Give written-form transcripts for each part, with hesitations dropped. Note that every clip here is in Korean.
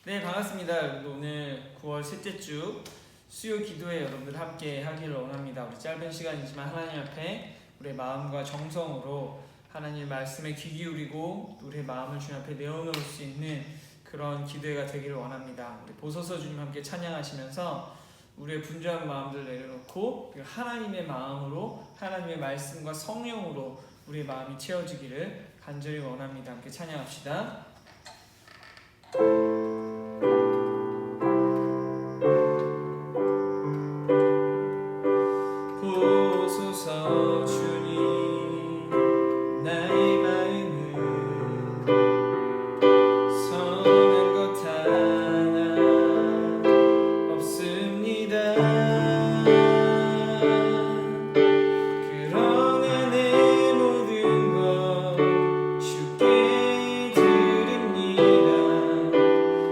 네, 반갑습니다. 여러분들 오늘 9월 셋째 주 수요 기도회 여러분들 함께 하기를 원합니다. 우리 짧은 시간이지만 하나님 앞에 우리의 마음과 정성으로 하나님 말씀에 귀 기울이고 우리의 마음을 주님 앞에 내어놓을 수 있는 그런 기도회가 되기를 원합니다. 우리 보소서 주님 함께 찬양하시면서 우리의 분주한 마음들 내려놓고 하나님의 마음으로 하나님의 말씀과 성령으로 우리의 마음이 채워지기를 간절히 원합니다. 함께 찬양합시다. 보소서 주님 나의 마음은 선한 것 하나 없습니다. 그러나 내 모든 것 주께 드립니다.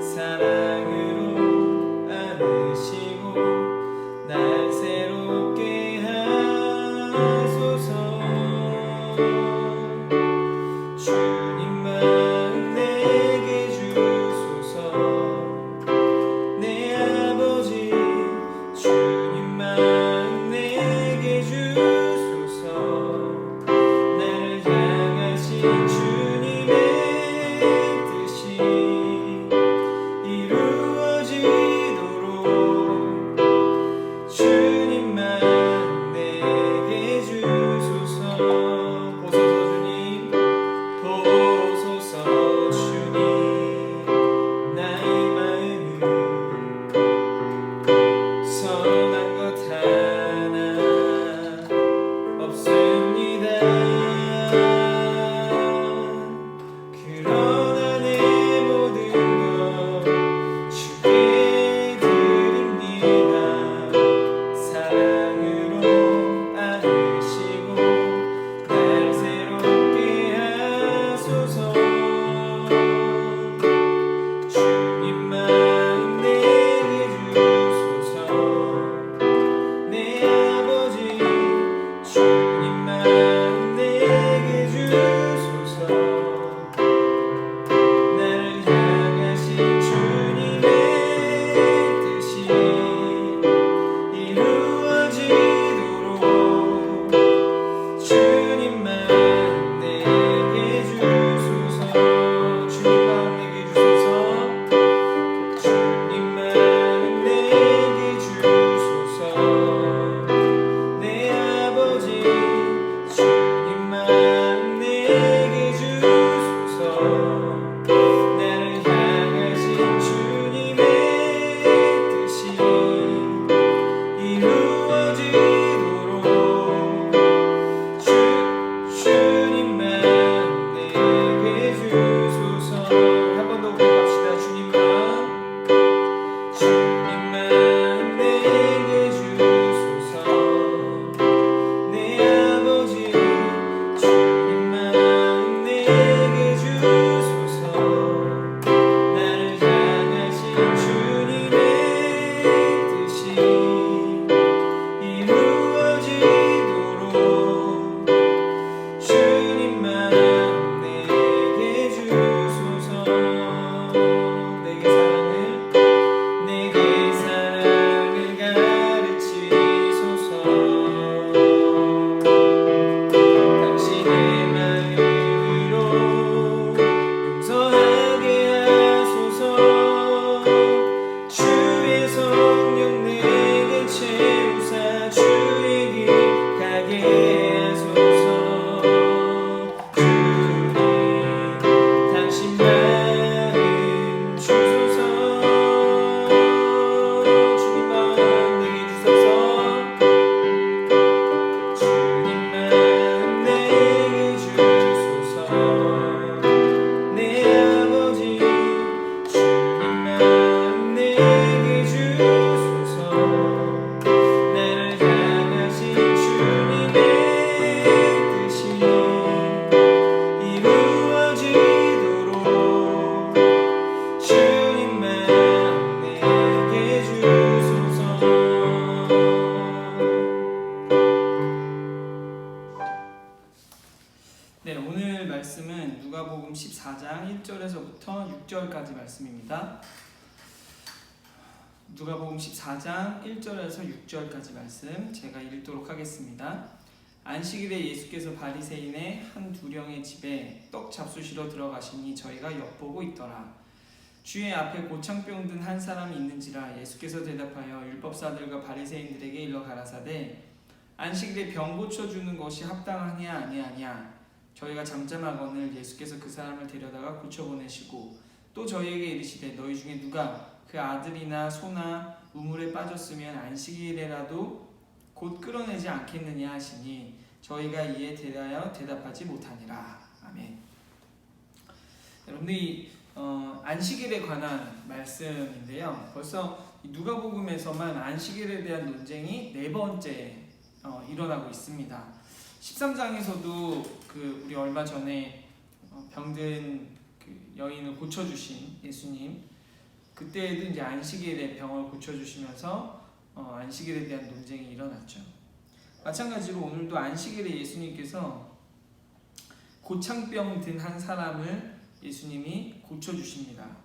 사랑으로 안으시고 날 새롭게 하소서. 주님만 내게 주소서. 내 아버지 주님만 내게 주소서. 나를 향하신 주님의 뜻이 이루어지도록 주님만 내게 주소서. 보소서 주님, 보소서 주님 나의 마음은 선한 것 하나 없습니다. 그러나 내 모든 것 주께 드립니다. 사랑으로 안으시고 날 새롭게 하소서. 주님만 내게 주소서. 내 아버지 주님만 내게 주소서. 나를 향하신 주님의 뜻이 이루어지도록 주님만 내게 주소서. 주님만 내게 주소서. 주님만 내게 주소서. 내 아버지 주님만 내게 주소서. 나를 향하신 주님의 뜻이 이루어지도록 주님만 내게 주소서. 한 번 더 고백합시다. 주님만 내게 주소서. 내 아버지 주님만 내게 주소서. 나를 향하신 주님의 뜻이 이루어지도록 주님만 내게 주소서. 내게 사랑을 가르치소서. 당신의 마음으로 용서하게 하소서. 주의 성령 내게 채우사 주의 길 가게 하소서. 주님 당신 마음 주소서. 주님만 내게 주소서. 주님만 내게 주소서. 내 아버지 주님만 내게 주소서. 나를 향하신 주님의 뜻이 이루어지도록 주님만 내게 주소서. 네, 오늘 말씀은 누가복음 14장 1절에서부터 6절까지 말씀입니다. 누가복음 14장 1절에서 6절까지 말씀 제가 읽도록 하겠습니다. 안식일에 예수께서 바리새인의 한 두령의 집에 떡 잡수시러 들어가시니 저희가 엿보고 있더라. 주의 앞에 고창병 든 한 사람이 있는지라. 예수께서 대답하여 율법사들과 바리새인들에게 일러 가라사대 안식일에 병 고쳐주는 것이 합당하냐 아니하냐. 저희가 잠잠하거늘 예수께서 그 사람을 데려다가 고쳐보내시고 또 저희에게 이르시되 너희 중에 누가 그 아들이나 소나 우물에 빠졌으면 안식일에라도 곧 끌어내지 않겠느냐 하시니 저희가 이에 대하여 대답하지 못하니라. 아멘. 여러분들이 안식일에 관한 말씀인데요. 벌써 누가복음에서만 안식일에 대한 논쟁이 4번째 일어나고 있습니다. 13장에서도 우리 얼마 전에 병든 여인을 고쳐주신 예수님, 그때에도 이제 안식일에 병을 고쳐주시면서 안식일에 대한 논쟁이 일어났죠. 마찬가지로 오늘도 안식일에 예수님께서 고창병 든 한 사람을 예수님이 고쳐주십니다.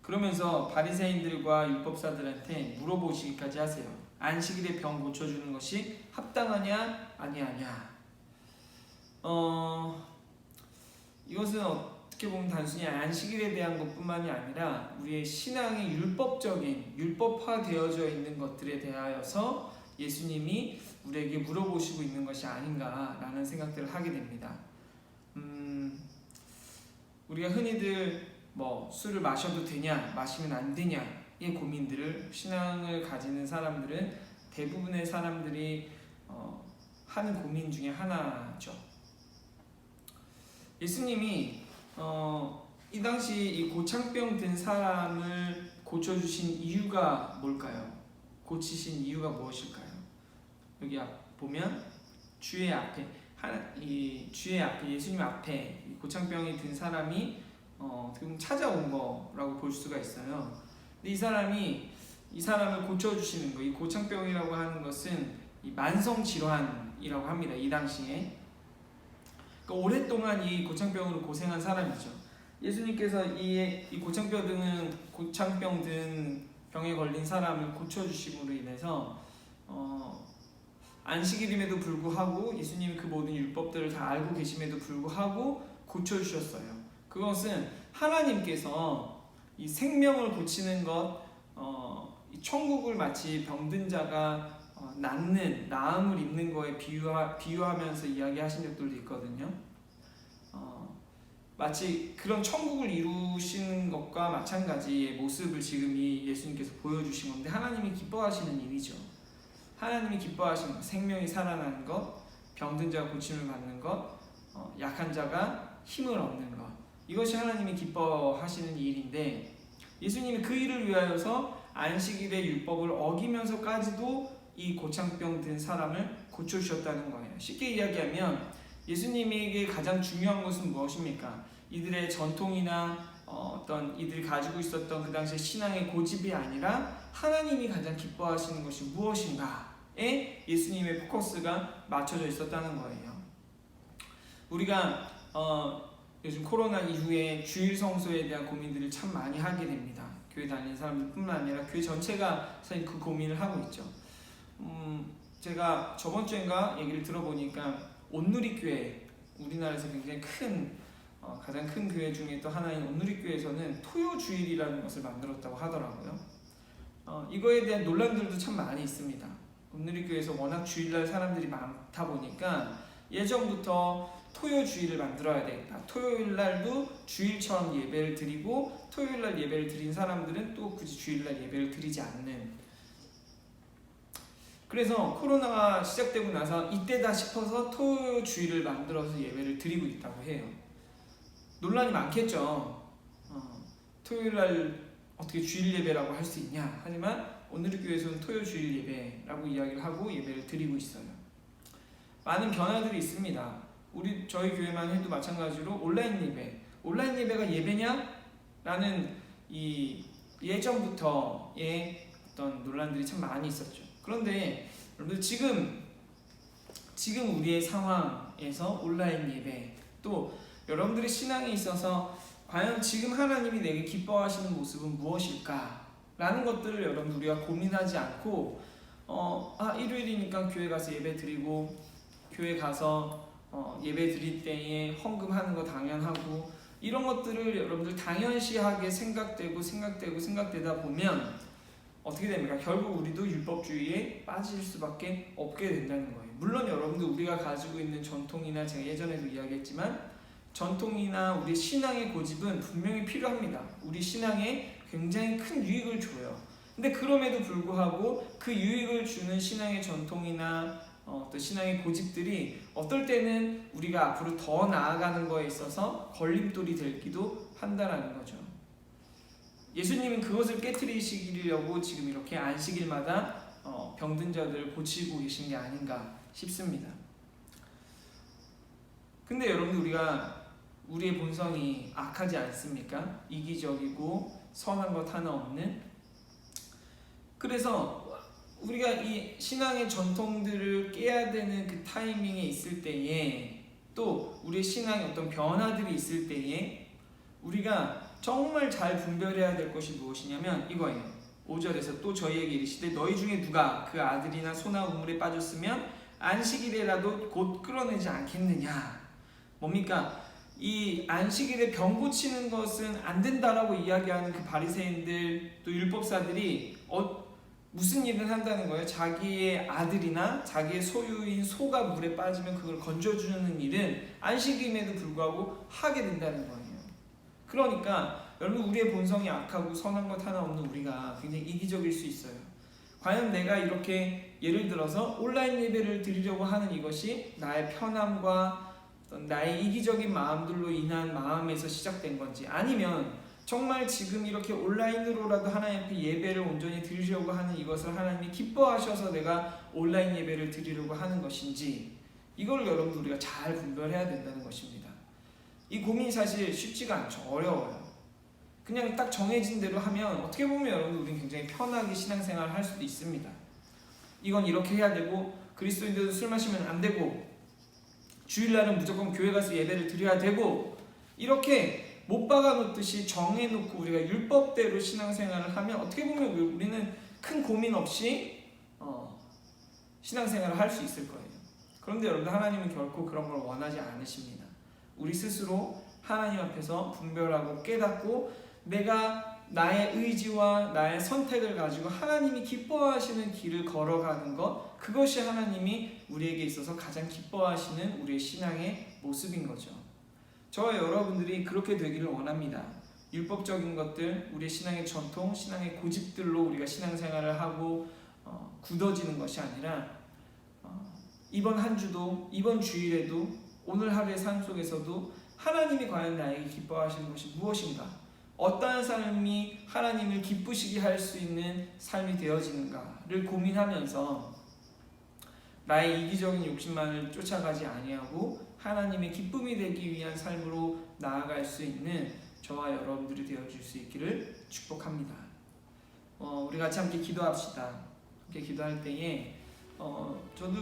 그러면서 바리새인들과 율법사들한테 물어보시기까지 하세요. 안식일에 병 고쳐주는 것이 합당하냐 아니하냐. 이것은 어떻게 보면 단순히 안식일에 대한 것뿐만이 아니라 우리의 신앙이 율법화되어져 있는 것들에 대하여서 예수님이 우리에게 물어보시고 있는 것이 아닌가라는 생각들을 하게 됩니다. 우리가 흔히들 술을 마셔도 되냐 마시면 안 되냐의 고민들을 신앙을 가지는 사람들은 대부분의 사람들이 하는 고민 중에 하나죠. 예수님이 이 당시 이 고창병 든 사람을 고쳐주신 이유가 뭘까요? 고치신 이유가 무엇일까요? 여기 보면 주의 앞에 예수님 앞에 고창병이 든 사람이 찾아온 거라고 볼 수가 있어요. 근데 이 사람을 고쳐주시는 거, 이 고창병이라고 하는 것은 이 만성 질환이라고 합니다. 이 당시에. 그러니까 오랫동안 이 고창병으로 고생한 사람이죠. 예수님께서 이 고창병 든 병에 걸린 사람을 고쳐주심으로 인해서 안식일임에도 불구하고 예수님이 그 모든 율법들을 다 알고 계심에도 불구하고 고쳐주셨어요. 그것은 하나님께서 이 생명을 고치는 것, 이 천국을 마치 병든 자가 나음을 입는 거에 비유하면서 이야기하신 적들도 있거든요. 마치 그런 천국을 이루시는 것과 마찬가지의 모습을 지금 이 예수님께서 보여주신 건데, 하나님이 기뻐하시는 일이죠. 하나님이 기뻐하시는 것, 생명이 살아나는 것, 병든 자가 고침을 받는 것, 약한 자가 힘을 얻는 것, 이것이 하나님이 기뻐하시는 일인데, 예수님이 그 일을 위하여서 안식일의 율법을 어기면서까지도 이 고창병 든 사람을 고쳐주셨다는 거예요. 쉽게 이야기하면 예수님에게 가장 중요한 것은 무엇입니까? 이들의 전통이나 어떤 이들이 가지고 있었던 그 당시의 신앙의 고집이 아니라 하나님이 가장 기뻐하시는 것이 무엇인가에 예수님의 포커스가 맞춰져 있었다는 거예요. 우리가 요즘 코로나 이후에 주일 성소에 대한 고민들을 참 많이 하게 됩니다. 교회 다니는 사람들뿐만 아니라 교회 전체가 사실 그 고민을 하고 있죠. 제가 저번 주인가 얘기를 들어보니까 온누리교회, 우리나라에서 굉장히 가장 큰 교회 중에 또 하나인 온누리교회에서는 토요주일이라는 것을 만들었다고 하더라고요. 이거에 대한 논란들도 참 많이 있습니다. 온누리교회에서 워낙 주일날 사람들이 많다 보니까 예전부터 토요주일을 만들어야 되겠다. 토요일날도 주일처럼 예배를 드리고, 토요일날 예배를 드린 사람들은 또 굳이 주일날 예배를 드리지 않는, 그래서 코로나가 시작되고 나서 이때다 싶어서 토요주일을 만들어서 예배를 드리고 있다고 해요. 논란이 많겠죠. 토요일날 어떻게 주일 예배라고 할 수 있냐. 하지만 오늘의 교회에서는 토요주일 예배라고 이야기를 하고 예배를 드리고 있어요. 많은 변화들이 있습니다. 저희 교회만 해도 마찬가지로 온라인 예배가 예배냐? 라는 이 예전부터의 어떤 논란들이 참 많이 있었죠. 그런데 여러분들 지금 우리의 상황에서 온라인 예배, 또 여러분들의 신앙에 있어서 과연 지금 하나님이 내게 기뻐하시는 모습은 무엇일까 라는 것들을 여러분 우리가 고민하지 않고 일요일이니까 교회 가서 예배 드리고 교회 가서 예배 드릴 때에 헌금하는 거 당연하고 이런 것들을 여러분들 당연시하게 생각되다 보면 어떻게 됩니까? 결국 우리도 율법주의에 빠질 수밖에 없게 된다는 거예요. 물론 여러분들 우리가 가지고 있는 전통이나 제가 예전에도 이야기했지만 전통이나 우리 신앙의 고집은 분명히 필요합니다. 우리 신앙에 굉장히 큰 유익을 줘요. 근데 그럼에도 불구하고 그 유익을 주는 신앙의 전통이나 또 신앙의 고집들이 어떨 때는 우리가 앞으로 더 나아가는 거에 있어서 걸림돌이 되기도 한다라는 거죠. 예수님은 그것을 깨트리시려고 지금 이렇게 안식일마다 병든 자들을 고치고 계신 게 아닌가 싶습니다. 근데 여러분들 우리의 본성이 악하지 않습니까? 이기적이고 선한 것 하나 없는. 그래서 우리가 이 신앙의 전통들을 깨야 되는 그 타이밍에 있을 때에 또 우리의 신앙의 어떤 변화들이 있을 때에 우리가 정말 잘 분별해야 될 것이 무엇이냐면 이거예요. 5절에서 또 저희에게 이르시되 너희 중에 누가 그 아들이나 소나 우물에 빠졌으면 안식일에라도 곧 끌어내지 않겠느냐. 뭡니까? 이 안식일에 병 고치는 것은 안 된다라고 이야기하는 그 바리새인들 또 율법사들이 무슨 일을 한다는 거예요? 자기의 아들이나 자기의 소유인 소가 물에 빠지면 그걸 건져주는 일은 안식일임에도 불구하고 하게 된다는 거예요. 그러니까 여러분 우리의 본성이 악하고 선한 것 하나 없는 우리가 굉장히 이기적일 수 있어요. 과연 내가 이렇게 예를 들어서 온라인 예배를 드리려고 하는 이것이 나의 편함과 나의 이기적인 마음들로 인한 마음에서 시작된 건지, 아니면 정말 지금 이렇게 온라인으로라도 하나님 앞에 예배를 온전히 드리려고 하는 이것을 하나님이 기뻐하셔서 내가 온라인 예배를 드리려고 하는 것인지, 이걸 여러분 우리가 잘 분별해야 된다는 것입니다. 이 고민이 사실 쉽지가 않죠. 어려워요. 그냥 딱 정해진 대로 하면 어떻게 보면 여러분 우리는 굉장히 편하게 신앙생활을 할 수도 있습니다. 이건 이렇게 해야 되고 그리스도인들도 술 마시면 안 되고 주일날은 무조건 교회 가서 예배를 드려야 되고 이렇게 못 박아놓듯이 정해놓고 우리가 율법대로 신앙생활을 하면 어떻게 보면 우리는 큰 고민 없이 신앙생활을 할 수 있을 거예요. 그런데 여러분 하나님은 결코 그런 걸 원하지 않으십니다. 우리 스스로 하나님 앞에서 분별하고 깨닫고 내가 나의 의지와 나의 선택을 가지고 하나님이 기뻐하시는 길을 걸어가는 것, 그것이 하나님이 우리에게 있어서 가장 기뻐하시는 우리의 신앙의 모습인 거죠. 저와 여러분들이 그렇게 되기를 원합니다. 율법적인 것들, 우리의 신앙의 전통, 신앙의 고집들로 우리가 신앙생활을 하고 굳어지는 것이 아니라 이번 한 주도, 이번 주일에도, 오늘 하루의 삶 속에서도 하나님이 과연 나에게 기뻐하시는 것이 무엇인가, 어떠한 삶이 하나님을 기쁘시게 할 수 있는 삶이 되어지는가를 고민하면서 나의 이기적인 욕심만을 쫓아가지 아니하고 하나님의 기쁨이 되기 위한 삶으로 나아갈 수 있는 저와 여러분들이 되어줄 수 있기를 축복합니다. 우리 같이 함께 기도합시다. 함께 기도할 때에 저도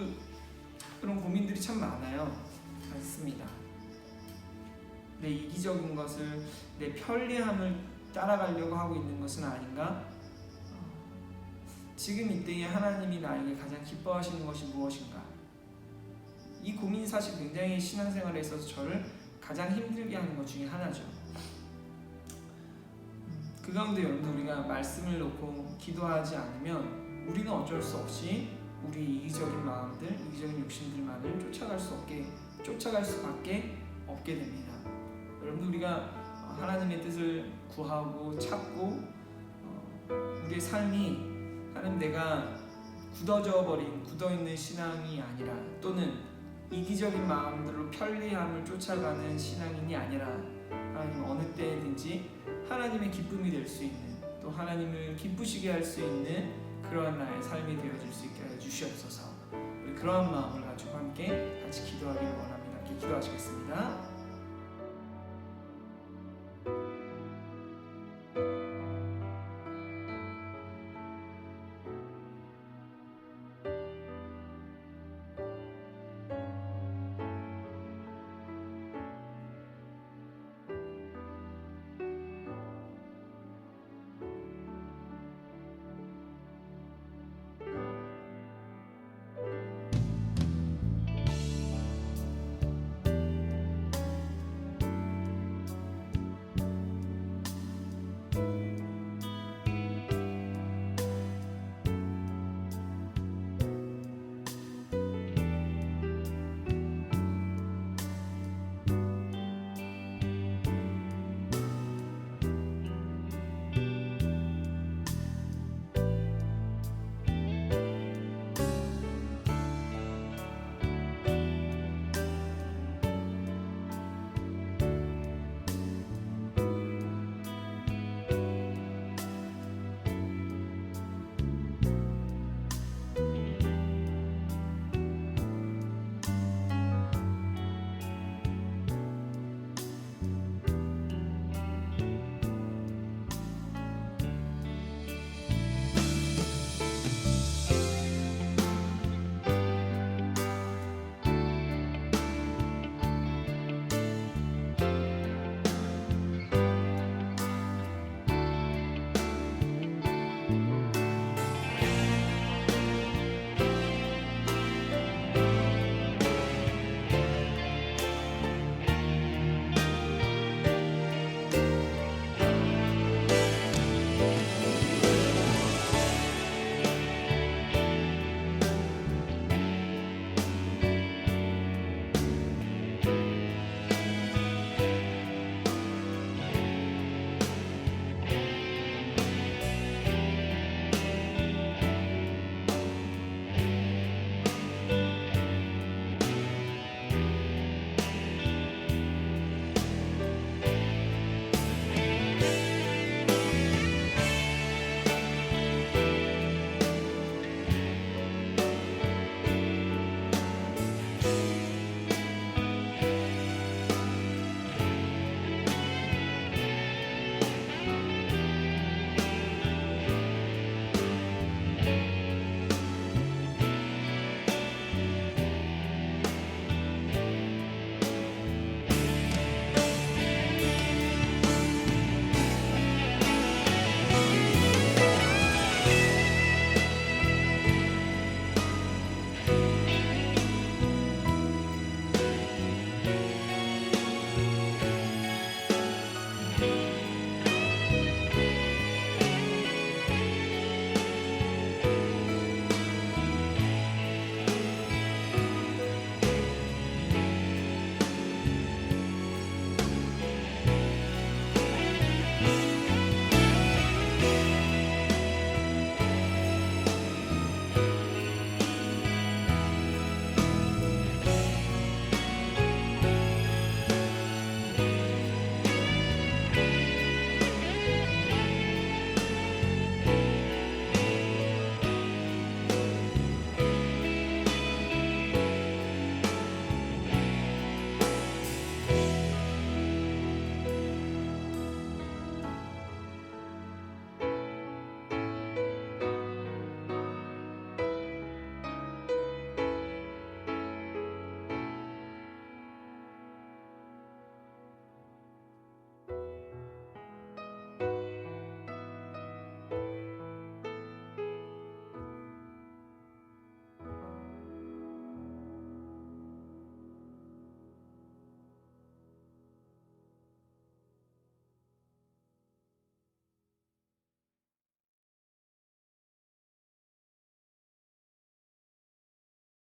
그런 고민들이 참 많습니다. 내 이기적인 것을, 내 편리함을 따라가려고 하고 있는 것은 아닌가? 지금 이때에 하나님이 나에게 가장 기뻐하시는 것이 무엇인가? 이 고민이 사실 굉장히 신앙생활에 있어서 저를 가장 힘들게 하는 것 중에 하나죠. 그 가운데 여러분들 우리가 말씀을 놓고 기도하지 않으면 우리는 어쩔 수 없이 우리 이기적인 마음들, 이기적인 욕심들만을 쫓아갈 수밖에 없게 됩니다. 여러분들 우리가 하나님의 뜻을 구하고 찾고 우리의 삶이 하나님 내가 굳어있는 신앙이 아니라, 또는 이기적인 마음들로 편리함을 쫓아가는 신앙인이 아니라 하나님 어느 때든지 하나님의 기쁨이 될 수 있는, 또 하나님을 기쁘시게 할 수 있는 그러한 나의 삶이 되어질 수 있게 하여 주시옵소서. 우리 그러한 마음을 가지고 함께 같이 기도하기를 원합니다. 함께 기도하시겠습니다.